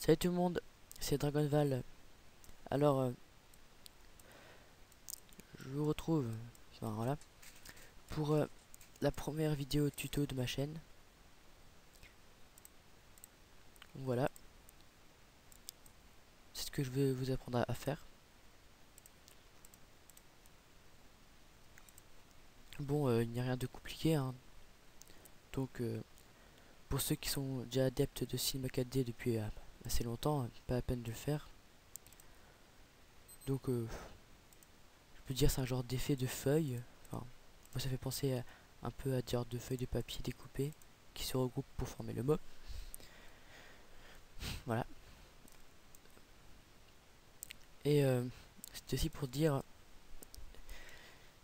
Salut tout le monde, c'est Dragonval. Alors, je vous retrouve voilà, pour la première vidéo tuto de ma chaîne. Voilà, c'est ce que je vais vous apprendre à faire. Bon, il n'y a rien de compliqué, hein. Donc, pour ceux qui sont déjà adeptes de Cinema 4D depuis assez longtemps, pas la peine de le faire. Donc, je peux dire c'est un genre d'effet de feuilles. Enfin, moi ça fait penser un peu à dire de feuilles de papier découpées qui se regroupent pour former le mot. Voilà. Et c'est aussi pour dire,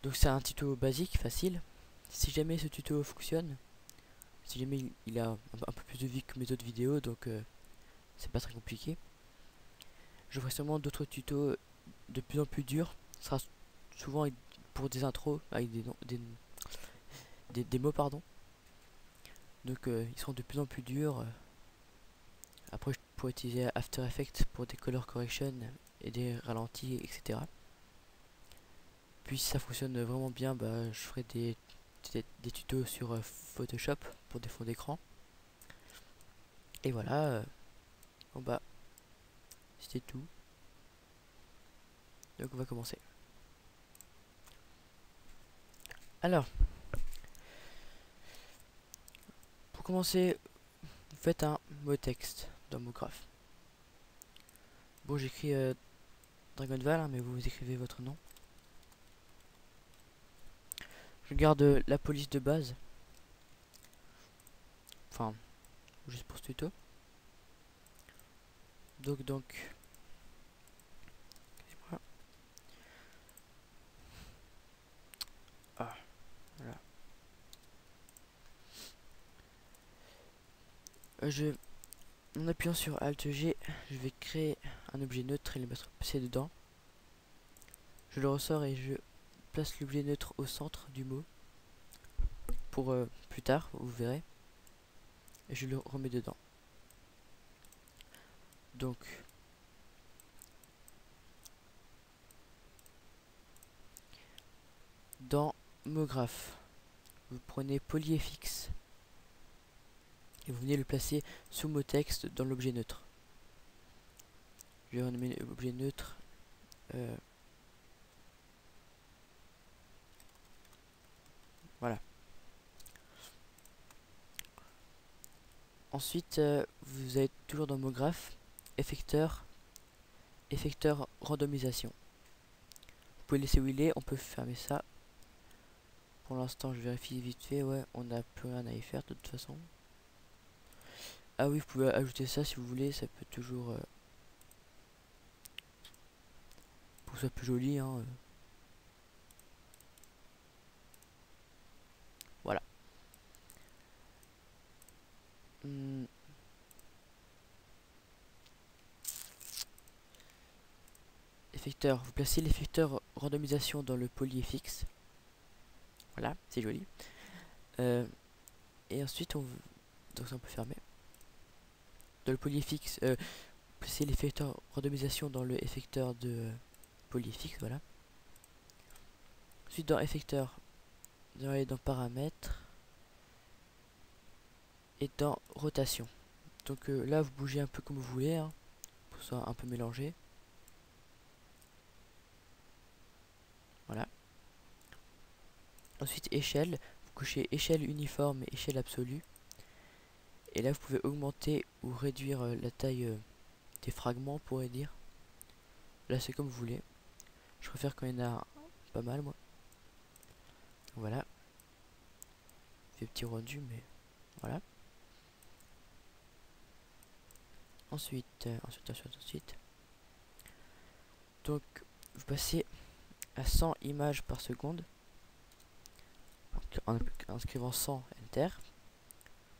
donc c'est un tuto basique, facile. Si jamais ce tuto fonctionne, si jamais il a un peu plus de vie que mes autres vidéos, donc c'est pas très compliqué. Je ferai sûrement d'autres tutos de plus en plus durs. Ce sera souvent pour des intros avec des mots, pardon. Donc ils seront de plus en plus durs. Après je pourrais utiliser After Effects pour des color correction et des ralentis, etc. Puis si ça fonctionne vraiment bien, bah, je ferai des tutos sur Photoshop pour des fonds d'écran. Et voilà, bon bah, c'était tout. Donc on va commencer. Alors, pour commencer, vous faites un mot texte dans MoGraph. Bon, j'écris Dragonval, hein, mais vous écrivez votre nom. Je garde la police de base. Enfin, juste pour ce tuto. Donc, voilà. Ah, voilà. En appuyant sur Alt G, je vais créer un objet neutre et le mettre PC dedans. Je le ressors et je place l'objet neutre au centre du mot. Pour plus tard, vous verrez. Et je le remets dedans. Donc, dans MoGraph, vous prenez PolyFX et vous venez le placer sous mot texte dans l'objet neutre. Je vais renommer l'objet neutre voilà. Ensuite, vous êtes toujours dans MoGraph, effecteur randomisation. Vous pouvez laisser où il est, on peut fermer ça. Pour l'instant, je vérifie vite fait, ouais, on n'a plus rien à y faire de toute façon. Ah oui, vous pouvez ajouter ça si vous voulez, ça peut toujours pour que ce soit plus joli, hein. Voilà. Effecteur, vous placez l'effecteur randomisation dans le polyFX. Voilà, c'est joli. Et ensuite, donc ça on peut fermer. Dans le polyFX, placez l'effecteur randomisation dans le effecteur de polyFX, voilà. Ensuite, dans effecteur, vous allez dans paramètres et dans rotation. Donc là, vous bougez un peu comme vous voulez, hein, pour que ce soit un peu mélangé. Voilà. Ensuite, échelle, vous cochez échelle uniforme et échelle absolue. Et là, vous pouvez augmenter ou réduire la taille des fragments, on pourrait dire. Là, c'est comme vous voulez. Je préfère quand il y en a pas mal, moi. Voilà. Fait petit rendu, mais voilà. Ensuite. Donc, vous passez à 100 images par seconde. En inscrivant 100, Enter.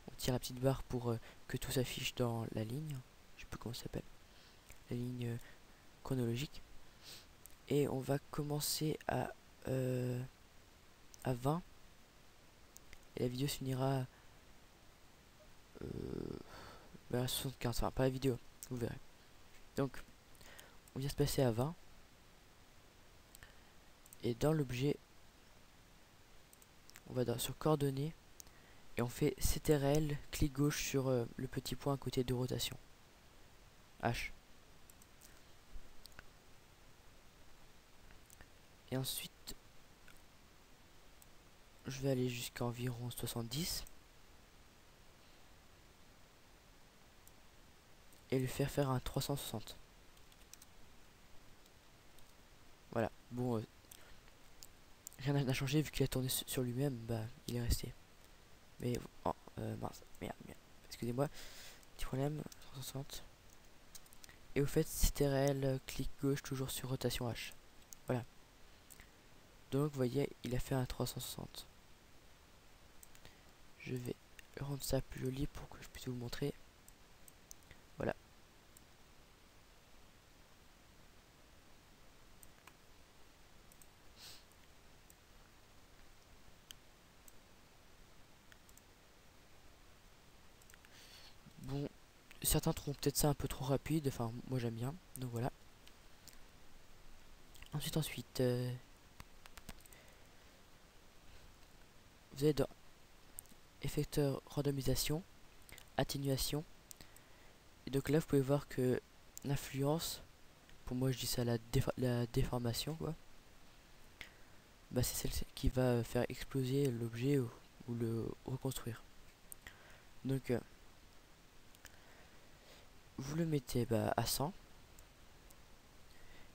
On tire la petite barre pour que tout s'affiche dans la ligne. Je sais plus comment ça s'appelle. La ligne chronologique. Et on va commencer à 20. Et la vidéo se finira à 75. Enfin, pas la vidéo. vous verrez. Donc on vient se passer à 20 et dans l'objet on va sur coordonnées et on fait CTRL, clic gauche sur le petit point à côté de rotation H. Et ensuite je vais aller jusqu'à environ 70 et lui faire un 360. Voilà, bon, rien n'a changé vu qu'il a tourné sur lui-même, bah il est resté. Mais oh, mince, merde, excusez-moi, petit problème, 360. Et au fait, CTRL, clic gauche toujours sur rotation H. Voilà. Donc vous voyez, il a fait un 360. Je vais rendre ça plus joli pour que je puisse vous montrer. Voilà. Bon, certains trouveront peut-être ça un peu trop rapide, enfin moi j'aime bien, donc voilà. Ensuite, vous allez dans effecteur randomisation, atténuation. Et donc là vous pouvez voir que l'influence, pour moi je dis ça la déformation quoi, bah c'est celle qui va faire exploser l'objet ou le reconstruire. Donc vous le mettez à 100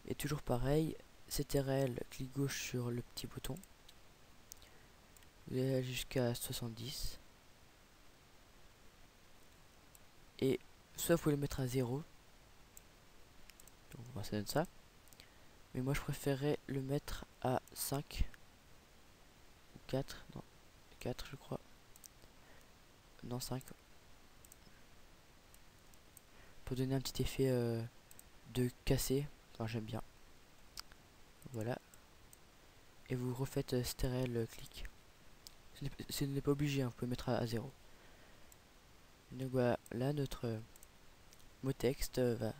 et toujours pareil, CTRL, clic gauche sur le petit bouton, vous allez jusqu'à 70 et soit vous pouvez le mettre à 0, donc ça donne ça, mais moi je préférerais le mettre à 5 ou 4, non 4 je crois, non 5, pour donner un petit effet de casser, enfin j'aime bien. Voilà, et vous refaites CTRL clic. Ce n'est pas obligé, hein, vous pouvez mettre à 0. Donc voilà, là notre mot texte va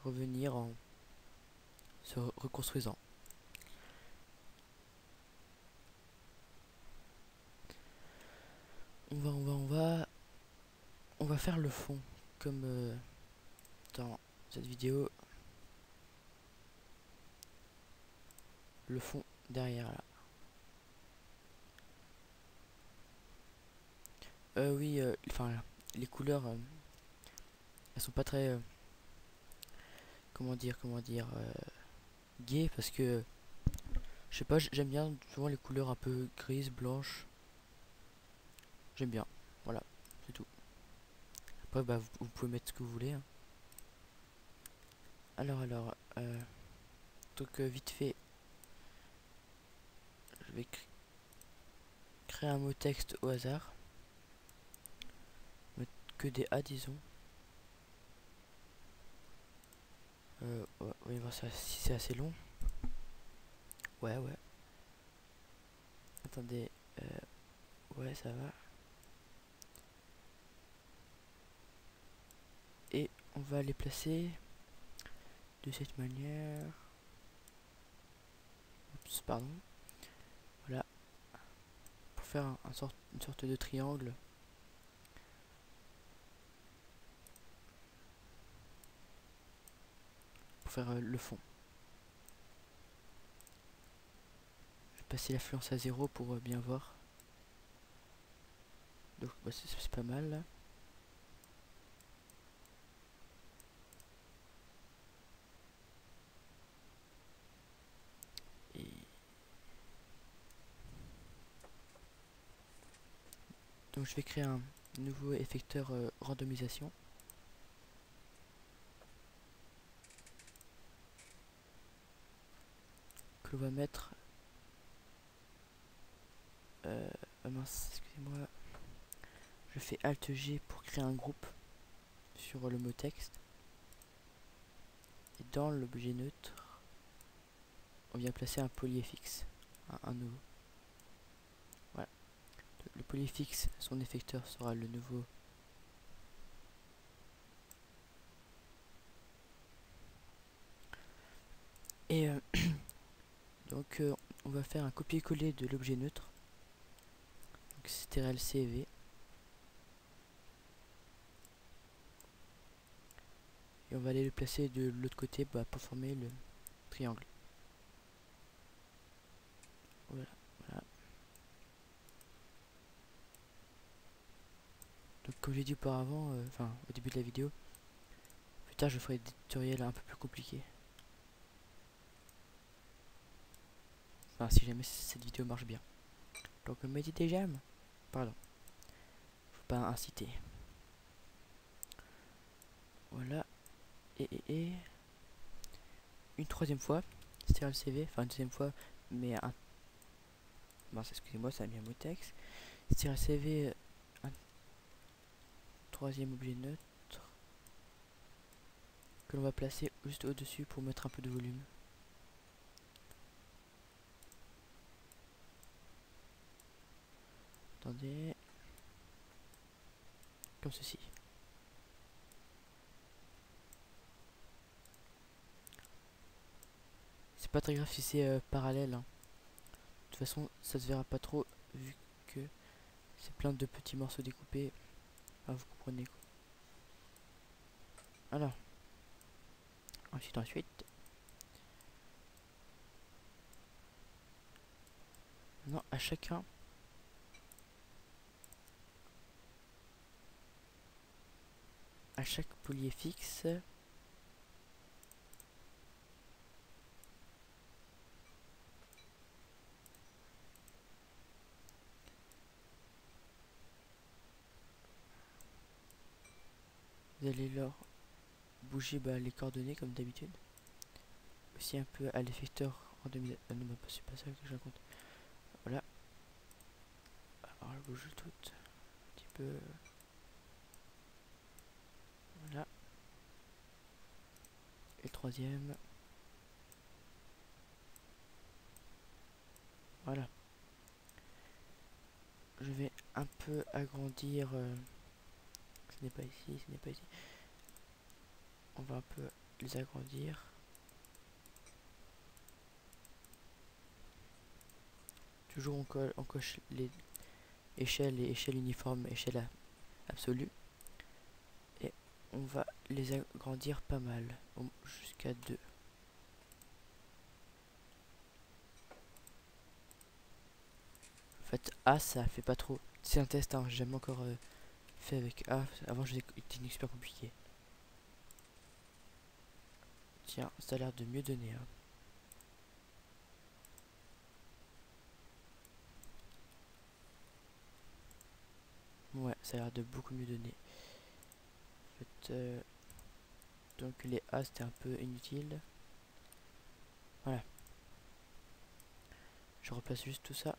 revenir en se reconstruisant. On va faire le fond comme dans cette vidéo. Le fond derrière là. Oui, enfin les couleurs, elles sont pas très, comment dire, gaies parce que je sais pas, j'aime bien souvent les couleurs un peu grises, blanches. J'aime bien. Voilà, c'est tout. Après, bah, vous pouvez mettre ce que vous voulez, hein. Alors, donc vite fait, je vais créer un mot texte au hasard. Mettre que des A, disons. Ouais, on va voir ça, si c'est assez long. Ouais. Attendez, ouais, ça va. Et on va les placer de cette manière. Oups, pardon. Voilà. Pour faire une sorte de triangle. Pour faire le fond. Je vais passer l'influence à 0 pour bien voir. Donc bah, c'est pas mal là. Et donc je vais créer un nouveau effecteur randomisation. Que l'on va mettre mince, excusez-moi, je fais Alt G pour créer un groupe sur le mot texte et dans l'objet neutre on vient placer un polyfix, un nouveau. Voilà, le polyfix, son effecteur sera le nouveau Et donc on va faire un copier-coller de l'objet neutre. Donc strlcv. Et on va aller le placer de l'autre côté pour former le triangle. Voilà, voilà. Donc comme j'ai dit auparavant, enfin au début de la vidéo, plus tard je ferai des tutoriels un peu plus compliqués. Enfin si jamais cette vidéo marche bien. Donc mettez des j'aime. Pardon. Faut pas inciter. Voilà. Et une troisième fois, strlcv, enfin une deuxième fois, mais un... Bon, excusez-moi, ça a mis un mot texte. strlcv, un troisième objet neutre que l'on va placer juste au-dessus pour mettre un peu de volume. Attendez. Comme ceci. C'est pas très grave si c'est parallèle. Hein. De toute façon, ça se verra pas trop vu que c'est plein de petits morceaux découpés. Ah, vous comprenez quoi. Alors, ensuite. Maintenant, à chacun, à chaque poulier fixe, vous allez leur bouger les coordonnées comme d'habitude. Aussi un peu à l'effecteur randomisation. Non, bah, c'est pas ça que je raconte. Voilà. Alors, je bouge tout un petit peu. Voilà. Et le troisième. Voilà. Je vais un peu agrandir. Ce n'est pas ici, ce n'est pas ici. On va un peu les agrandir. Toujours on coche les échelles et échelle uniforme, échelle absolue. Et on va les agrandir pas mal, jusqu'à 2. En fait, A ça fait pas trop. C'est un test, hein, j'ai jamais encore fait avec A. Avant, je faisais une technique super compliquée. Tiens, ça a l'air de mieux donner. Hein. Ouais, ça a l'air de beaucoup mieux donner. En fait, donc les A c'était un peu inutile. Voilà. Je replace juste tout ça.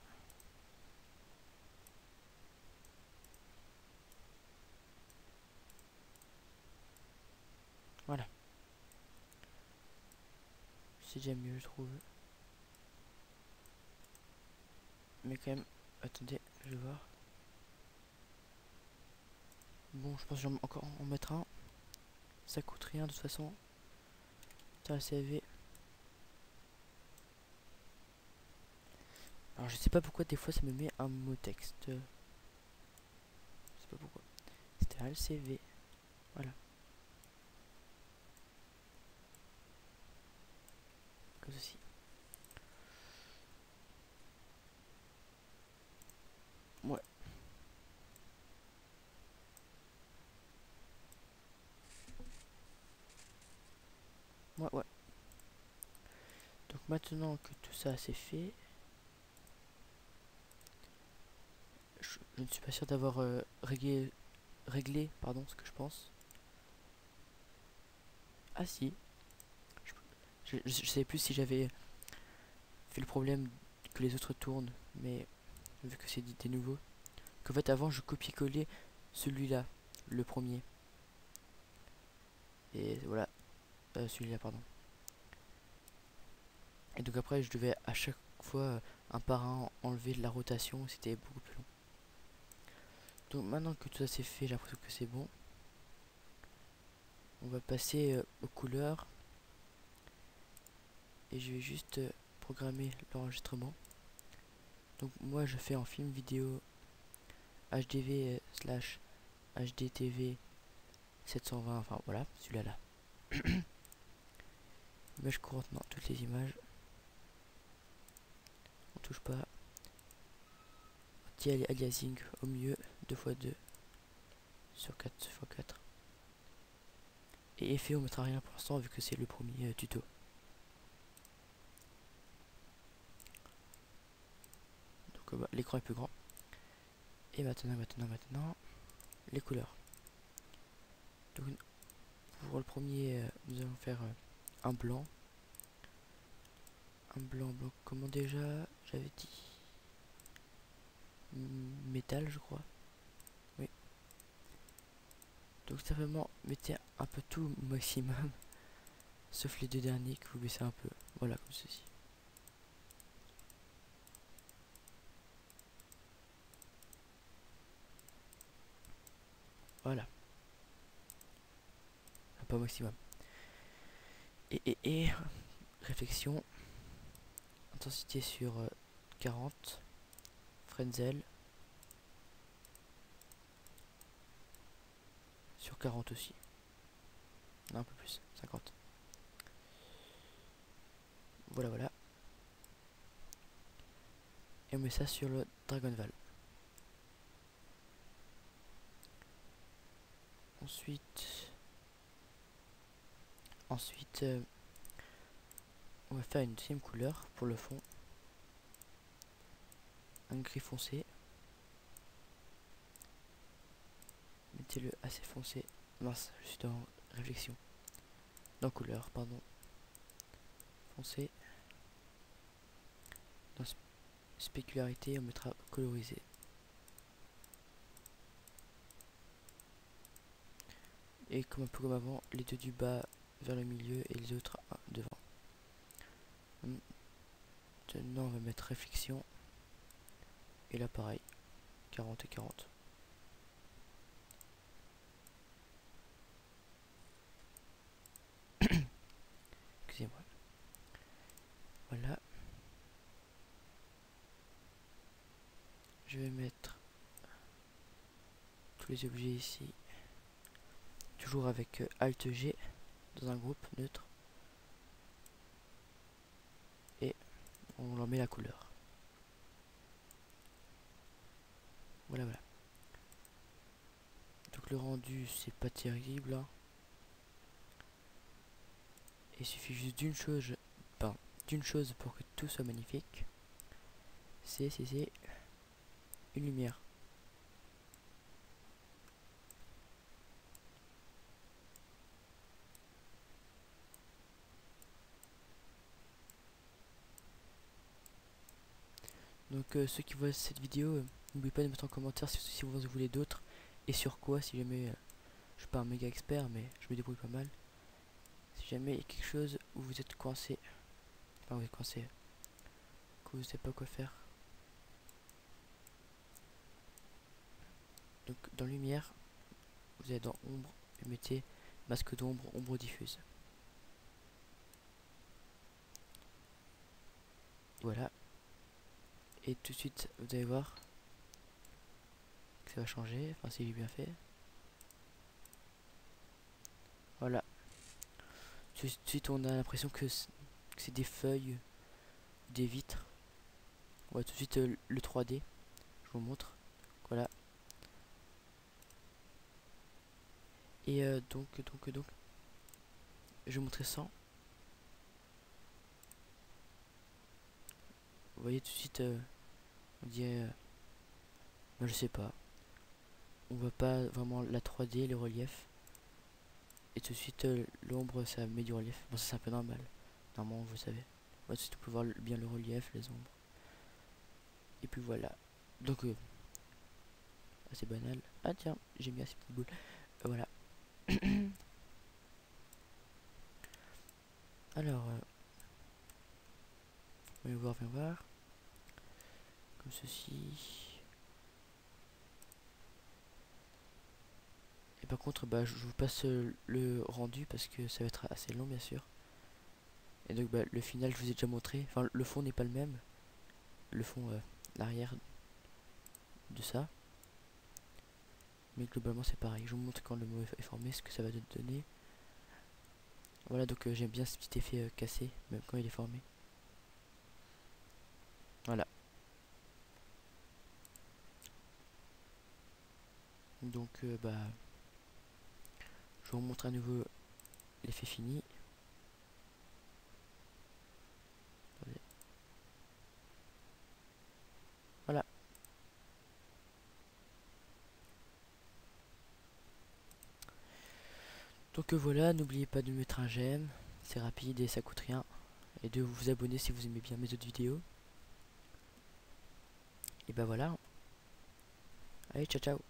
Voilà. C'est déjà mieux, je trouve. Mais quand même, attendez, je vais voir. Bon, je pense que je vais encore en mettre un. Ça coûte rien de toute façon. T'as la CV. Alors je sais pas pourquoi des fois ça me met un mot texte. Je sais pas pourquoi. C'était un LCV. Voilà. Comme ceci. Ouais. Ouais, ouais. Donc maintenant que tout ça c'est fait, je ne suis pas sûr d'avoir réglé pardon, ce que je pense. Ah si. Je savais plus si j'avais fait le problème que les autres tournent, mais vu que c'est des nouveaux. Qu'en fait avant je copiais-collais celui-là, le premier. Et voilà, celui-là pardon. Et donc après je devais à chaque fois un par un enlever de la rotation, c'était beaucoup plus long. Donc maintenant que tout ça c'est fait, j'ai l'impression que c'est bon. On va passer aux couleurs. et je vais juste programmer l'enregistrement. Donc moi je fais en film vidéo HDV slash HDTV 720, enfin voilà, celui-là là. Image courante, non, toutes les images. On touche pas. Anti-aliasing au mieux, 2x2 sur 4x4. Et effet, on mettra rien pour l'instant vu que c'est le premier tuto. Donc l'écran est plus grand. Et maintenant, les couleurs. Donc pour le premier, nous allons faire un blanc. Un blanc, comment déjà j'avais dit métal, je crois. Oui. Donc simplement mettez un peu tout au maximum. Sauf les deux derniers que vous baissez un peu. Voilà, comme ceci. Voilà. Un peu au maximum. Et réflexion. Intensité sur 40. Frenzel. Sur 40 aussi. Non, un peu plus. 50. Voilà. Et on met ça sur le Dragonval. Ensuite, on va faire une deuxième couleur pour le fond. Un gris foncé. Mettez-le assez foncé. Mince, je suis dans réflexion. Dans couleur, pardon. Foncé. Dans spécularité, on mettra colorisé. Et comme un peu comme avant, les deux du bas vers le milieu et les autres devant. Maintenant, on va mettre réflexion. Et là, pareil. 40 et 40. Excusez-moi. Voilà. Je vais mettre tous les objets ici. Toujours avec Alt G dans un groupe neutre. Et on leur met la couleur. Voilà. Donc le rendu, c'est pas terrible. Hein. Il suffit juste d'une chose pour que tout soit magnifique. C'est une lumière. Donc ceux qui voient cette vidéo, n'oubliez pas de mettre en commentaire si vous en voulez d'autres et sur quoi, si jamais je suis pas un méga expert mais je me débrouille pas mal. Si jamais il y a quelque chose où vous êtes coincé, enfin vous êtes coincé, que vous savez pas quoi faire. Donc dans lumière, vous allez dans ombre et mettez masque d'ombre, ombre diffuse. Voilà. Et tout de suite, vous allez voir que ça va changer, enfin si j'ai bien fait. Voilà. Tout de suite, on a l'impression que c'est des feuilles, des vitres. On voit tout de suite le 3D. Je vous montre. Voilà. Et donc, je vais montrer ça. Vous voyez tout de suite, on dirait, ben, je sais pas. On voit pas vraiment la 3D, les reliefs. Et tout de suite, l'ombre, ça met du relief. Bon, ça c'est un peu normal. Normalement, vous savez. Ouais, tout de suite, on peut voir bien le relief, les ombres. Et puis voilà. Donc, assez banal. Ah tiens, j'ai mis assez petite boule. Voilà. Alors, viens voir. Comme ceci. Et par contre, bah, je vous passe le rendu parce que ça va être assez long, bien sûr. Et donc bah, le final je vous ai déjà montré, enfin le fond n'est pas le même, le fond l'arrière de ça, mais globalement c'est pareil. Je vous montre quand le mot est formé ce que ça va te donner. Voilà, donc j'aime bien ce petit effet cassé même quand il est formé. Voilà, donc bah je vous montre à nouveau l'effet fini. Voilà, donc voilà, n'oubliez pas de mettre un j'aime, c'est rapide et ça coûte rien, et de vous abonner si vous aimez bien mes autres vidéos. Et bah voilà, allez ciao ciao.